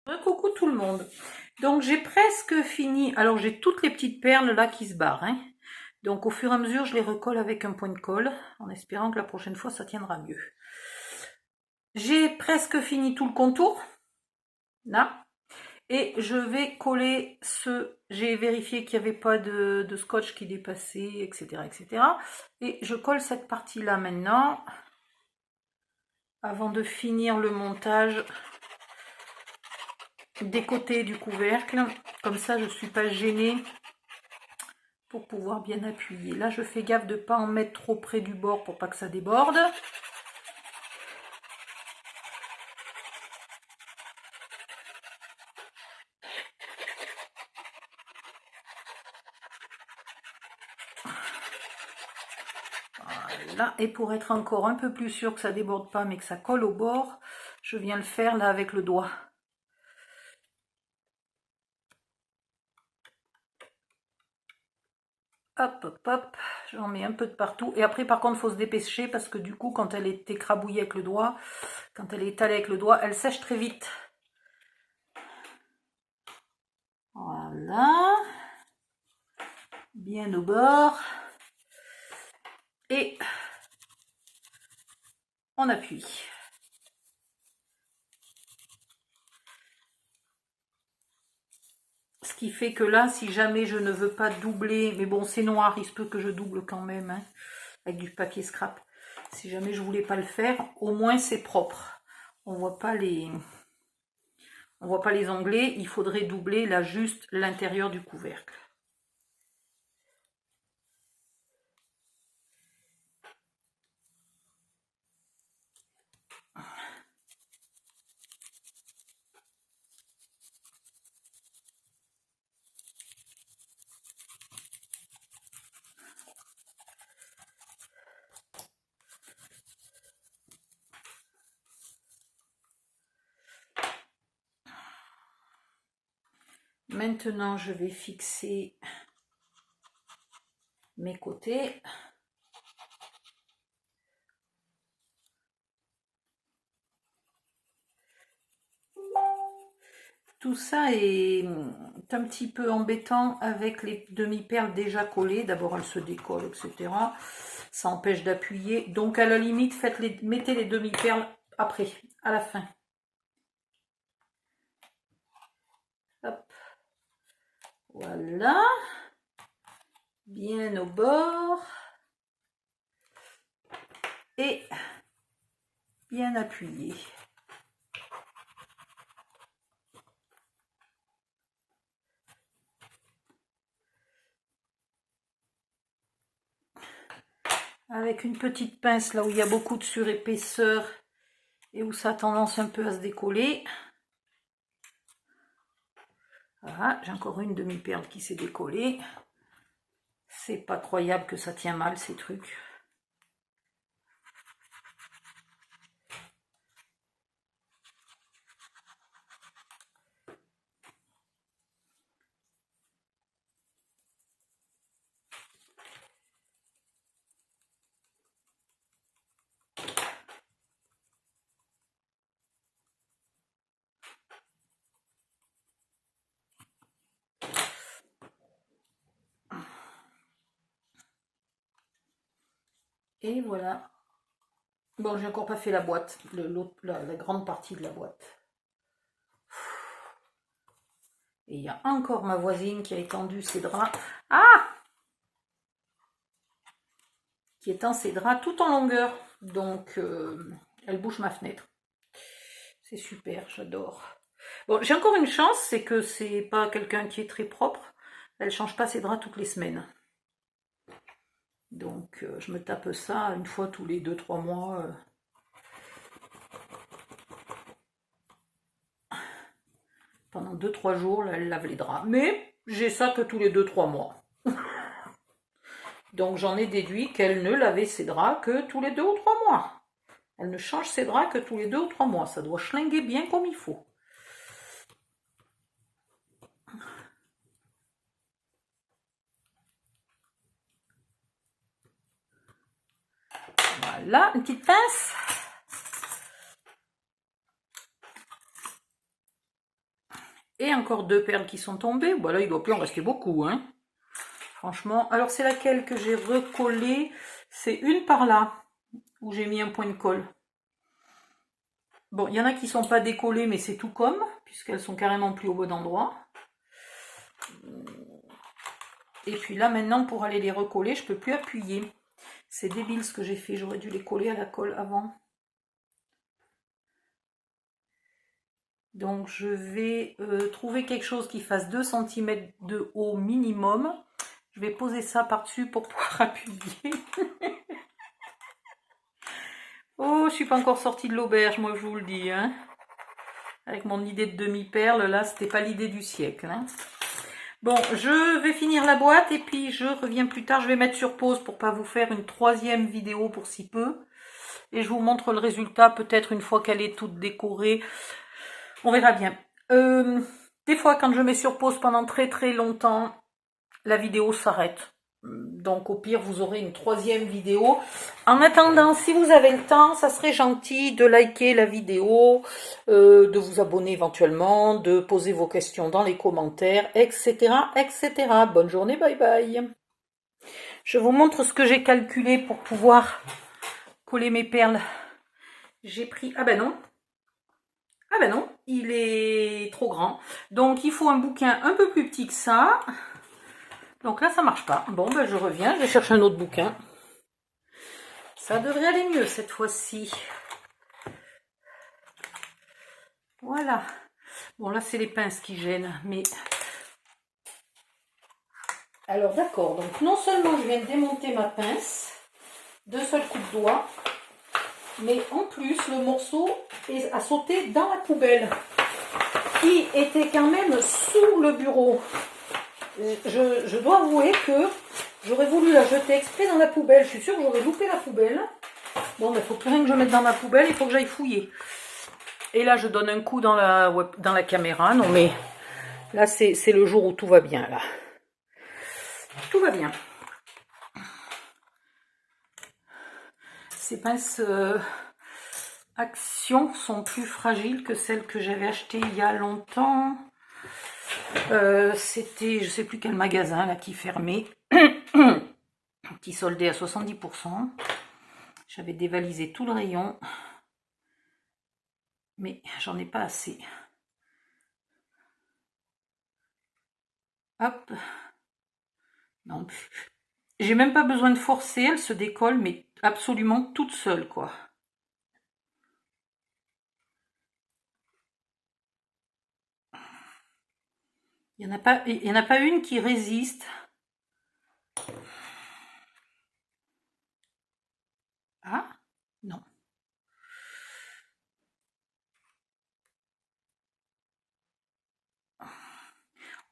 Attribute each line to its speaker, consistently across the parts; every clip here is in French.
Speaker 1: Coucou tout le monde. Donc j'ai presque fini. Alors j'ai toutes les petites perles là qui se barrent, hein. Donc au fur et à mesure je les recolle avec un point de colle en espérant que la prochaine fois ça tiendra mieux. J'ai presque fini tout le contour là et je vais coller ce. J'ai vérifié qu'il n'y avait pas de scotch qui dépassait, etc., etc. Et je colle cette partie là maintenant avant de finir le montage des côtés du couvercle. Comme ça je ne suis pas gênée pour pouvoir bien appuyer. Là, je fais gaffe de ne pas en mettre trop près du bord pour pas que ça déborde. Voilà. Et pour être encore un peu plus sûr que ça déborde pas mais que ça colle au bord, je viens le faire là avec le doigt. Hop, hop, hop, j'en mets un peu de partout. Et après, par contre, il faut se dépêcher parce que du coup, quand elle est écrabouillée avec le doigt, quand elle est étalée avec le doigt, elle sèche très vite. Voilà. Bien au bord. Et on appuie. Ce qui fait que là, si jamais je ne veux pas doubler, mais bon, c'est noir, il se peut que je double quand même, hein, avec du papier scrap. Si jamais je voulais pas le faire, au moins c'est propre. On voit pas les onglets, il faudrait doubler là juste l'intérieur du couvercle. Maintenant, je vais fixer mes côtés. Tout ça est un petit peu embêtant avec les demi-perles déjà collées. D'abord, elles se décollent, etc. Ça empêche d'appuyer. Donc, à la limite, mettez les demi-perles après, à la fin. Hop. Voilà. Bien au bord. Et bien appuyé. Avec une petite pince là où il y a beaucoup de surépaisseur et où ça a tendance un peu à se décoller. Voilà, j'ai encore une demi-perle qui s'est décollée. C'est pas croyable que ça tient mal ces trucs. Et voilà. Bon, j'ai encore pas fait la boîte, la grande partie de la boîte. Et il y a encore ma voisine qui a étendu ses draps. Ah! Qui étend ses draps tout en longueur. Donc, elle bouge ma fenêtre. C'est super, j'adore. Bon, j'ai encore une chance, c'est que c'est pas quelqu'un qui est très propre. Elle change pas ses draps toutes les semaines. Donc, je me tape ça une fois tous les 2-3 mois. Pendant 2-3 jours, là, elle lave les draps. Mais j'ai ça que tous les 2-3 mois. Donc j'en ai déduit qu'elle ne lavait ses draps que tous les 2 ou 3 mois. Elle ne change ses draps que tous les 2 ou 3 mois. Ça doit schlinguer bien comme il faut. Voilà, une petite pince. Et encore 2 perles qui sont tombées. Voilà, il ne doit plus en rester beaucoup, hein. Franchement. Alors, c'est laquelle que j'ai recollée? C'est une par là, où j'ai mis un point de colle. Bon, il y en a qui ne sont pas décollées, mais c'est tout comme, puisqu'elles sont carrément plus au bon endroit. Et puis là, maintenant, pour aller les recoller, je ne peux plus appuyer. C'est débile ce que j'ai fait, j'aurais dû les coller à la colle avant. Donc je vais trouver quelque chose qui fasse 2 cm de haut minimum. Je vais poser ça par-dessus pour pouvoir appuyer. Oh, je suis pas encore sortie de l'auberge, moi je vous le dis. Hein. Avec mon idée de demi-perle, là, c'était pas l'idée du siècle. Hein. Bon, je vais finir la boîte et puis je reviens plus tard. Je vais mettre sur pause pour pas vous faire une 3e vidéo pour si peu. Et je vous montre le résultat peut-être une fois qu'elle est toute décorée. On verra bien. Des fois, quand je mets sur pause pendant très très longtemps, la vidéo s'arrête. Donc au pire, vous aurez une 3e vidéo. En attendant, si vous avez le temps, ça serait gentil de liker la vidéo, de vous abonner éventuellement, de poser vos questions dans les commentaires, etc., etc. Bonne journée, bye bye. Je vous montre ce que j'ai calculé pour pouvoir coller mes perles. J'ai pris... Ah ben non, il est trop grand. Donc il faut un bouquin un peu plus petit que ça. Donc là, ça marche pas. Bon, ben je reviens, je vais chercher un autre bouquin. Ça devrait aller mieux cette fois-ci. Voilà. Bon, là, c'est les pinces qui gênent, mais... Alors, d'accord. Donc, non seulement je viens de démonter ma pince, d'un seul coup de doigt, mais en plus, le morceau a sauté dans la poubelle, qui était quand même sous le bureau. Je dois avouer que j'aurais voulu la jeter exprès dans la poubelle. Je suis sûre que j'aurais loupé la poubelle. Bon, il faut plus rien que je mette dans ma poubelle, il faut que j'aille fouiller. Et là, je donne un coup dans la caméra. Non, mais là, c'est le jour où tout va bien, là. Tout va bien. Ces pinces Action sont plus fragiles que celles que j'avais achetées il y a longtemps. C'était, je sais plus quel magasin, là, qui fermait, qui soldait à 70%. J'avais dévalisé tout le rayon. Mais j'en ai pas assez. Hop. Non. J'ai même pas besoin de forcer, elle se décolle, mais absolument toute seule, quoi. Il n'y en a pas une qui résiste. Ah, non.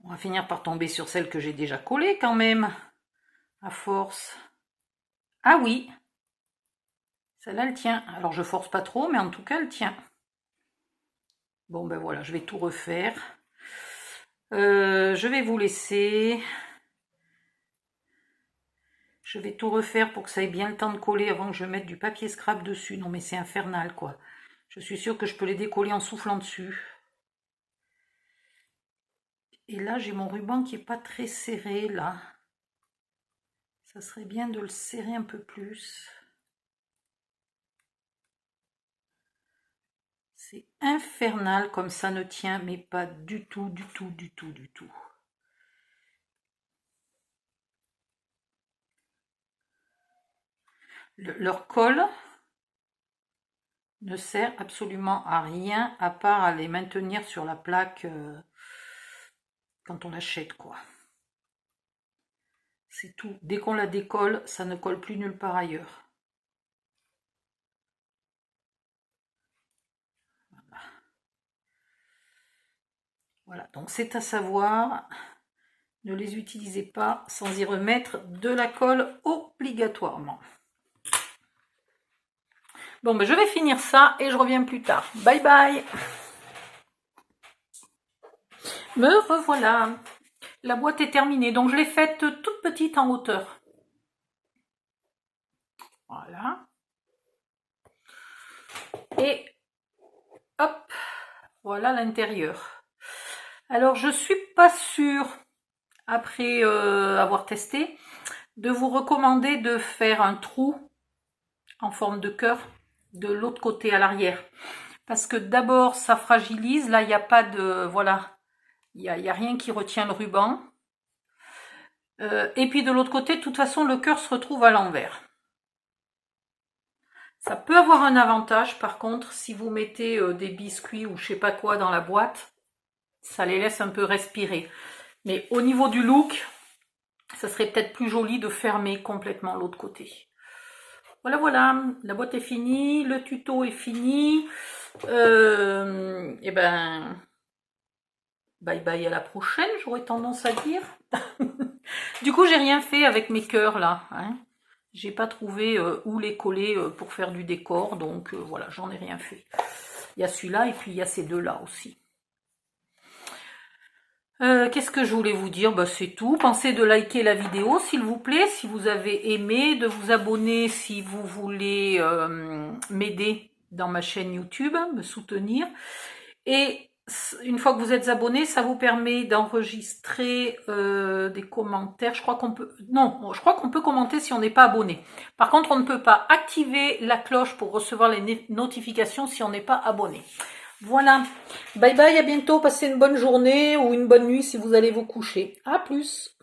Speaker 1: On va finir par tomber sur celle que j'ai déjà collée quand même, à force. Ah oui, celle-là, elle tient. Alors, je force pas trop, mais en tout cas, elle tient. Bon, ben voilà, je vais tout refaire. Je vais vous laisser. Je vais tout refaire pour que ça ait bien le temps de coller avant que je mette du papier scrap dessus. Non, mais c'est infernal, quoi. Je suis sûre que je peux les décoller en soufflant dessus. Et là, j'ai mon ruban qui n'est pas très serré, là. Ça serait bien de le serrer un peu plus. C'est infernal comme ça ne tient, mais pas du tout, du tout, du tout, du tout. Leur colle ne sert absolument à rien à part à les maintenir sur la plaque quand on l'achète, quoi. C'est tout. Dès qu'on la décolle, ça ne colle plus nulle part ailleurs. Voilà, donc c'est à savoir, ne les utilisez pas sans y remettre de la colle obligatoirement. Bon, ben je vais finir ça et je reviens plus tard. Bye bye. Me revoilà. La boîte est terminée, donc je l'ai faite toute petite en hauteur. Voilà. Et hop, voilà l'intérieur. Alors, je suis pas sûre, après avoir testé, de vous recommander de faire un trou en forme de cœur de l'autre côté à l'arrière. Parce que d'abord, ça fragilise. Là, il n'y a pas de... Voilà, il y a rien qui retient le ruban. Et puis de l'autre côté, de toute façon, le cœur se retrouve à l'envers. Ça peut avoir un avantage, par contre, si vous mettez des biscuits ou je sais pas quoi dans la boîte, ça les laisse un peu respirer. Mais au niveau du look, ça serait peut-être plus joli de fermer complètement l'autre côté. Voilà, voilà, la boîte est finie, le tuto est fini. Et ben, bye bye à la prochaine, j'aurais tendance à dire. Du coup, j'ai rien fait avec mes cœurs là. Hein. J'ai pas trouvé où les coller pour faire du décor, donc voilà, j'en ai rien fait. Il y a celui-là et puis il y a ces deux-là aussi. Qu'est-ce que je voulais vous dire? Bah, c'est tout. Pensez de liker la vidéo, s'il vous plaît, si vous avez aimé, de vous abonner si vous voulez m'aider dans ma chaîne YouTube, me soutenir. Et une fois que vous êtes abonné, ça vous permet d'enregistrer des commentaires. Je crois qu'on peut... Non, je crois qu'on peut commenter si on n'est pas abonné. Par contre, on ne peut pas activer la cloche pour recevoir les notifications si on n'est pas abonné. Voilà. Bye bye, à bientôt. Passez une bonne journée ou une bonne nuit si vous allez vous coucher. À plus.